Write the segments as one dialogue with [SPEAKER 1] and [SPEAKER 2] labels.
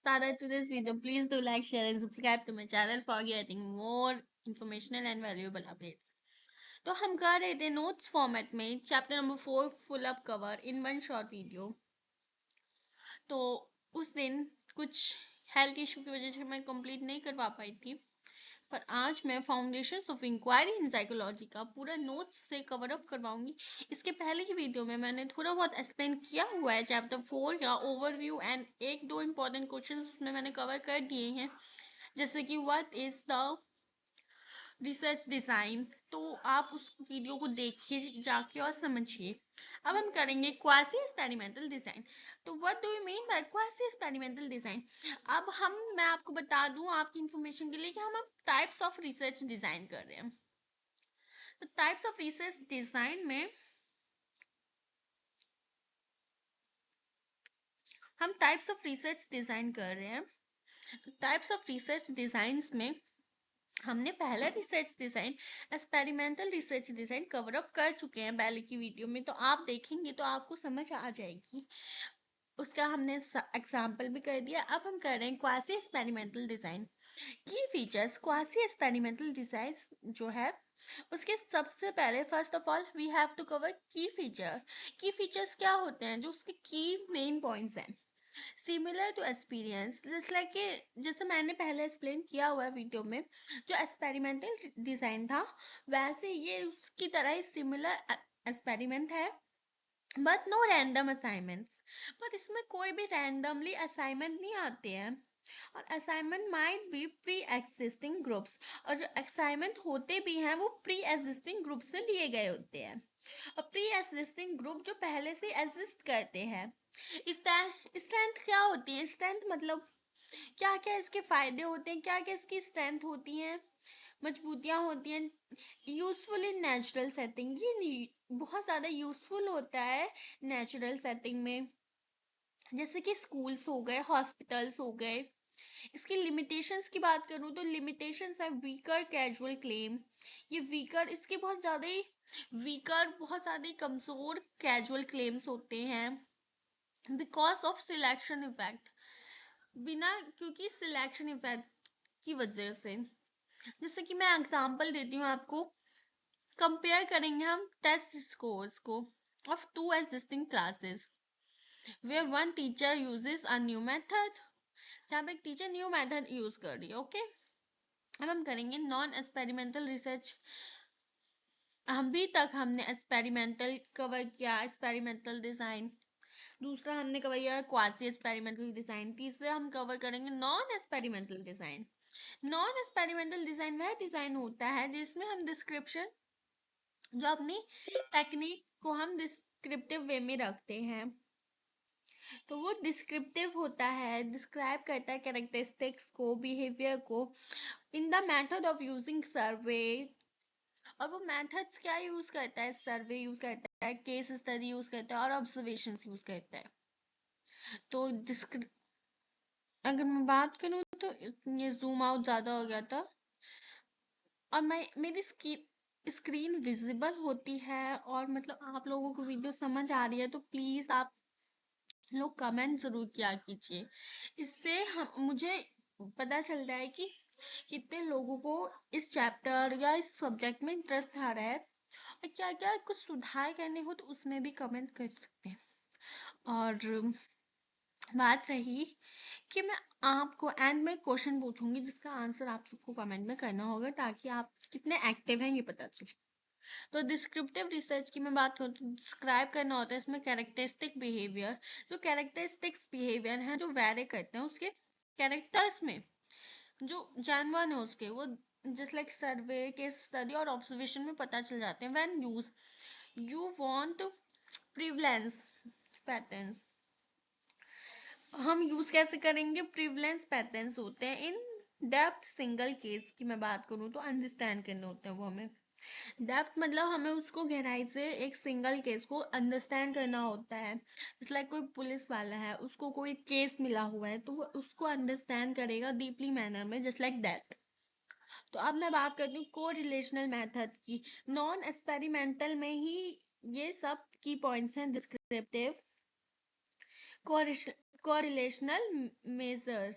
[SPEAKER 1] started to this video, please do like, share and subscribe to my channel for getting more informational and valuable updates. तो हम कर रहे थे notes format में chapter number 4 full up cover in one short video. तो उस दिन कुछ हेल्थ इशू की वजह से मैं कंप्लीट नहीं कर पाई थी, पर आज मैं foundations of inquiry in psychology का पूरा नोट्स से कवर अप करवाऊंगी। इसके पहले की वीडियो में मैंने थोड़ा बहुत एक्सप्लेन किया हुआ है चैप्टर 4 का ओवरव्यू एंड एक दो इम्पॉर्टेंट क्वेश्चन उसमें मैंने कवर कर दिए हैं, जैसे कि what is the research design. तो आप उस वीडियो को देखिए जाके और समझिए। अब हम करेंगे क्वासी एक्सपेरिमेंटल डिज़ाइन। तो what do you mean by quasi experimental design? अब मैं आपको बता दूं आपकी इंफॉर्मेशन के लिए कि हम टाइप्स ऑफ रिसर्च डिज़ाइन कर रहे हैं। तो टाइप्स ऑफ रिसर्च डिज़ाइन में हम टाइप्स ऑफ रिसर्च डिज़ाइन कर रहे हैं। टाइप्स ऑफ रिसर्च डिज़ाइंस में हमने पहला research design experimental research design cover up कर चुके हैं पहले की वीडियो में, तो आप देखेंगे तो आपको समझ आ जाएगी। उसका हमने एग्जाम्पल भी कर दिया। अब हम कर रहे हैं quasi experimental design. Key features quasi experimental design जो है उसके सबसे पहले first of all we have to cover key feature. Key features क्या होते हैं, जो उसके की मेन पॉइंट्स हैं। सिमिलर टू एक्सपीरियंस जैसे मैंने पहले एक्सप्लेन किया हुआ है वीडियो में, जो एक्सपेरिमेंटल डिज़ाइन था वैसे ये उसकी तरह ही सिमिलर एक्सपेरिमेंट है, बट नो रैंडम असाइनमेंट्स। पर इसमें कोई भी रैंडमली असाइनमेंट नहीं आते हैं, और assignment might be pre existing groups, और जो असाइनमेंट होते भी हैं वो प्री एग्जिस्टिंग ग्रुप से लिए गए होते हैं। और प्री एग्जिस्टिंग ग्रुप जो पहले से एग्जिस्ट करते हैं। स्ट्रेंथ क्या होती है? स्ट्रेंथ मतलब क्या क्या इसके फायदे होते हैं, क्या क्या इसकी स्ट्रेंथ होती हैं, मजबूतियाँ होती हैं। यूजफुल इन नेचुरल सेटिंग, ये बहुत ज़्यादा यूजफुल होता है नेचुरल सेटिंग में, जैसे कि स्कूल्स हो गए, हॉस्पिटल्स हो गए। इसकी लिमिटेशंस की बात करूँ तो लिमिटेशंस है वीकर कैजुअल क्लेम। ये वीकर इसके बहुत ज़्यादा ही वीकर, बहुत ज़्यादा ही कमज़ोर कैजुअल क्लेम्स होते हैं बिकॉज ऑफ सिलेक्शन इफेक्ट, क्योंकि सिलेक्शन इफेक्ट की वजह से। जैसे कि मैं एग्जांपल देती हूँ आपको। कंपेयर करेंगे हम टेस्ट स्कोर्स को of two existing classes where one teacher uses a new method, जहाँ पे एक टीचर न्यू मेथड यूज कर रही है। ओके, अब हम करेंगे नॉन एक्सपेरिमेंटल रिसर्च। अभी तक हमने एक्सपेरिमेंटल कवर किया, एक्सपेरिमेंटल डिज़ाइन। दूसरा हमने कवर किया क्वासी एक्सपेरिमेंटल डिज़ाइन। तीसरा हम कवर करेंगे non experimental design. Non experimental design वह डिज़ाइन होता है जिसमें हम डिस्क्रिप्शन, जो अपनी टेक्निक को हम डिस्क्रिप्टिव वे में रखते हैं, तो वो डिस्क्रिप्टिव होता है, डिस्क्राइब करता है कैरेक्टरिस्टिक्स को, बिहेवियर को in the method of using survey. और वो मेथड्स क्या यूज़ करता है? सर्वे यूज़ करता है, केस स्टडी यूज़ करता है और ऑब्जर्वेशन यूज़ करता है। तो अगर मैं बात करूँ तो ये जूम आउट ज़्यादा हो गया था, और मेरी स्क्रीन विजिबल होती है और मतलब आप लोगों को वीडियो समझ आ रही है तो प्लीज़ आप लोग कमेंट ज़रूर किया कीजिए। इससे हम मुझे पता चलता है कि कितने लोगों को इस चैप्टर या इस सब्जेक्ट में इंटरेस्ट आ रहा है, और क्या क्या कुछ सुधार करने हो तो उसमें भी कमेंट कर सकते हैं। और बात रही कि मैं आपको एंड में क्वेश्चन पूछूंगी जिसका आंसर आप सबको कमेंट में करना होगा, ताकि आप कितने एक्टिव हैं ये पता चले। तो डिस्क्रिप्टिव रिसर्च की मैं बात करूँ तो डिस्क्राइब करना होता है इसमें कैरेक्टरिस्टिक बिहेवियर। जो कैरेक्टरिस्टिक्स बिहेवियर हैं जो वेरी करते हैं उसके कैरेक्टर्स में, जो जानवर है उसके, वो जस्ट लाइक सर्वे, केस स्टडी और ऑब्जर्वेशन में पता चल जाते हैं। When you want prevalence patterns, हम यूज कैसे करेंगे? प्रिवलेंस पैटर्न्स होते हैं इन डेप्थ सिंगल केस की मैं बात करूँ तो अंडरस्टैंड करने होते हैं वो हमें। डेप्थ मतलब हमें उसको गहराई से एक सिंगल केस को अंडरस्टैंड करना होता है। जैसे लाइक कोई पुलिस वाला है, उसको कोई केस मिला हुआ है तो वो उसको अंडरस्टैंड करेगा डीपली मैनर में, जस्ट लाइक दैट। तो अब मैं बात करती हूँ को रिलेशनल मेथड की। नॉन एक्सपेरिमेंटल में ही ये सब की पॉइंट्स हैं। Descriptive, correlational measure.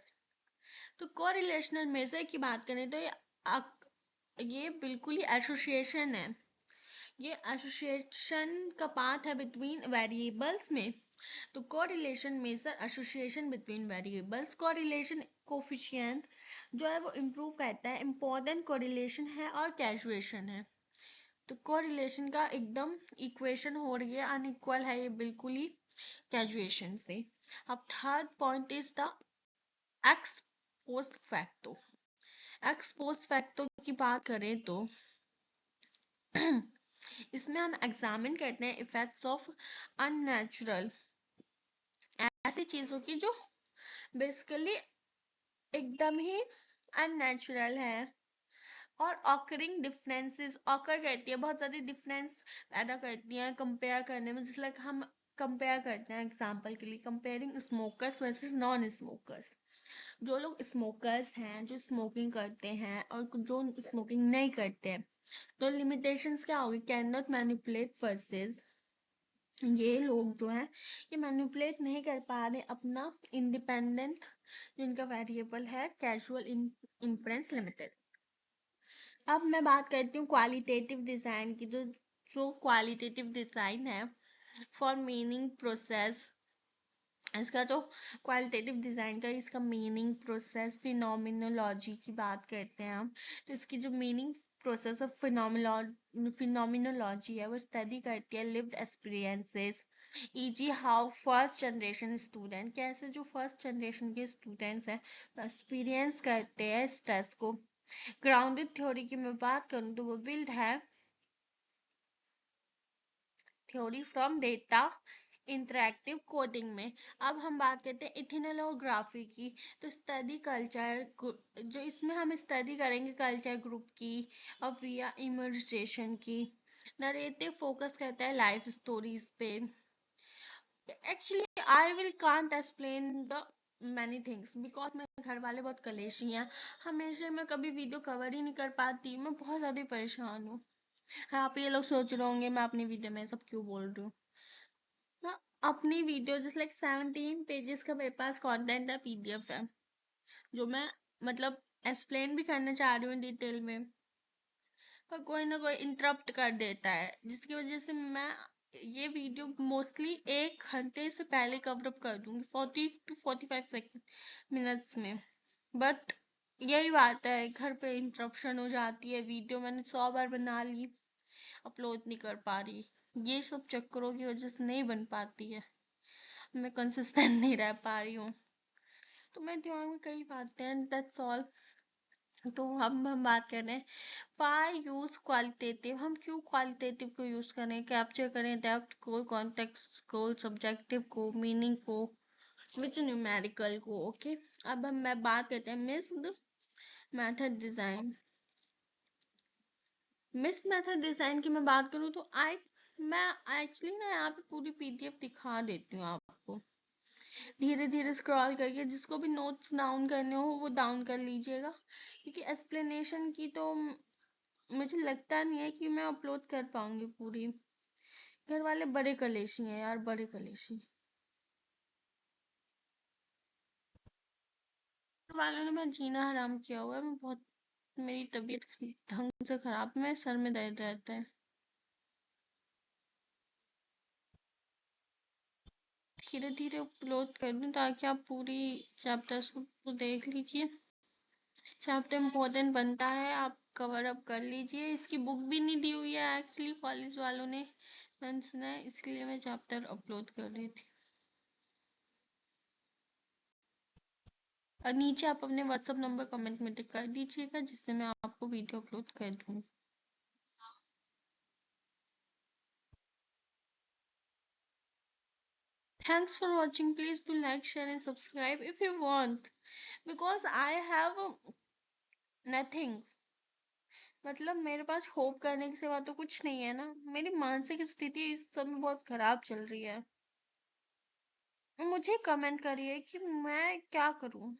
[SPEAKER 1] तो कोरिलेशनल मेजर की बात करें तो ये बिल्कुल ही एसोसिएशन है। ये एसोसिएशन का पाथ है बिटवीन वेरिएबल्स में। तो correlation measure association between variables. Correlation coefficient जो है वो इम्प्रूव करता है। इम्पोर्टेंट कोरिलेशन है और कैजुएशन है। तो कोरिलेशन का एकदम इक्वेशन हो रही है, अनइक्वल है ये बिल्कुल ही कैजुएशन से। अब third point is the x post facto. X post facto की बात करें तो इसमें हम एग्जामिन करते हैं इफेक्ट्स ऑफ अननेचुरल, ऐसी चीज़ों की जो बेसिकली एकदम ही अननेचुरल है और ऑकरिंग डिफरेंसेस ऑकर करती है, बहुत ज़्यादा डिफरेंस पैदा करती हैं कंपेयर करने में। जैसे लाइक हम कंपेयर करते हैं एग्जांपल के लिए, comparing smokers versus non smokers. जो लोग स्मोकर्स हैं, जो स्मोकिंग करते हैं और जो स्मोकिंग नहीं करते हैं, तो लिमिटेशंस क्या होगी? कैन नॉट मैनिपुलेट वर्सेस, ये लोग जो हैं ये मैनिपुलेट नहीं कर पा रहे अपना इंडिपेंडेंट जो इनका वेरिएबल है कैजुअल इन्फ्रेंस लिमिटेड। अब मैं बात करती हूँ क्वालिटेटिव डिज़ाइन की। तो जो क्वालिटेटिव डिज़ाइन है फॉर मीनिंग प्रोसेस, इसका जो क्वालिटेटिव डिज़ाइन का इसका मीनिंग प्रोसेस फिनोमिनोलॉजी की बात करते हैं हम। तो इसकी जो मीनिंग प्रोसेस ऑफ फिनोमिनोलॉजी है वो स्टडी करती है lived experiences, easy how first generation student, कैसे जो फर्स्ट जनरेशन के स्टूडेंट्स हैं एक्सपीरियंस करते हैं स्ट्रेस को। ग्राउंडेड थ्योरी की मैं बात करूँ तो वो बिल्ड है theory from data interactive coding में। अब हम बात करते हैं इथिनोग्राफी की। तो स्टडी कल्चर, जो इसमें हम स्टडी करेंगे कल्चर ग्रुप की और विया इमर्जेशन की। नरेटिव फोकस करता है लाइफ स्टोरीज पे। Actually I will can't explain the many things because मेरे घर वाले बहुत कलेशी हैं, हमेशा मैं कभी वीडियो कवर ही नहीं कर पाती, मैं बहुत ज़्यादा परेशान हूँ। हाँ, आप ये लोग सोच रहे होंगे मैं अपनी वीडियो में सब क्यों बोल रही हूँ। ना, अपनी वीडियो जस्ट लाइक 17 पेजेस का मेरे पास कंटेंट है, पीडीएफ है, जो मैं मतलब एक्सप्लेन भी करना चाह रही हूँ डिटेल में, पर कोई ना कोई इंटरप्ट कर देता है जिसकी वजह से मैं ये वीडियो मोस्टली 1 घंटे से पहले कवरअप कर दूंगी 40 to 45 मिनट्स में। बट यही बात है, घर पे इंटरप्शन हो जाती है, वीडियो मैंने 100 बार बना ली, अपलोड नहीं कर पा रही। ये सब चक्करों की वजह से नहीं बन पाती है, मैं कंसिस्टेंट नहीं रह पा रही हूँ। तो मेरे दिमाग में कई बातें हैं, दैट्स ऑल। तो अब हम बात कर रहे हैं वाई यूज क्वालिटेटिव। हम क्यों क्वालिटेटिव को यूज करें? कैप्चर करें डेप्थ को, कॉन्टेक्स्ट को, सब्जेक्टिव को, मीनिंग को, विच न्यूमेरिकल को। ओके, अब हम मैं बात करते हैं missed method design. Missed method design की मैं बात करूँ तो मैं एक्चुअली ना यहाँ पे पूरी पीडीएफ दिखा देती हूँ आपको, धीरे धीरे स्क्रॉल करके। जिसको भी नोट्स डाउन करने हो वो डाउन कर लीजिएगा, क्योंकि एक्सप्लेनेशन की तो मुझे लगता नहीं है कि मैं अपलोड कर पाऊंगी पूरी। घर वाले बड़े कलेशी हैं यार, बड़े कलेशी। घर वालों ने मैं जीना हराम किया हुआ है, मैं बहुत, मेरी तबीयत ढंग से खराब है, मेरे सर में दर्द रहता है। धीरे धीरे अपलोड कर दूँ ताकि आप पूरी चैप्टर्स को देख लीजिए। चैप्टर इम्पोर्टेंट बनता है, आप कवर अप कर लीजिए। इसकी बुक भी नहीं दी हुई है एक्चुअली कॉलेज वालों ने, मैंने सुना है, इसलिए मैं चैप्टर अपलोड कर रही थी। और नीचे आप अपने व्हाट्सअप नंबर कमेंट में टिक कर दीजिएगा, जिससे मैं आपको वीडियो अपलोड कर दूँगी। Thanks for watching. Please do like, share and subscribe if you want. Because I have nothing. मतलब मेरे पास होप करने के सिवा तो कुछ नहीं है ना। मेरी मानसिक स्थिति इस समय बहुत खराब चल रही है। मुझे कमेंट करिए कि मैं क्या करूं।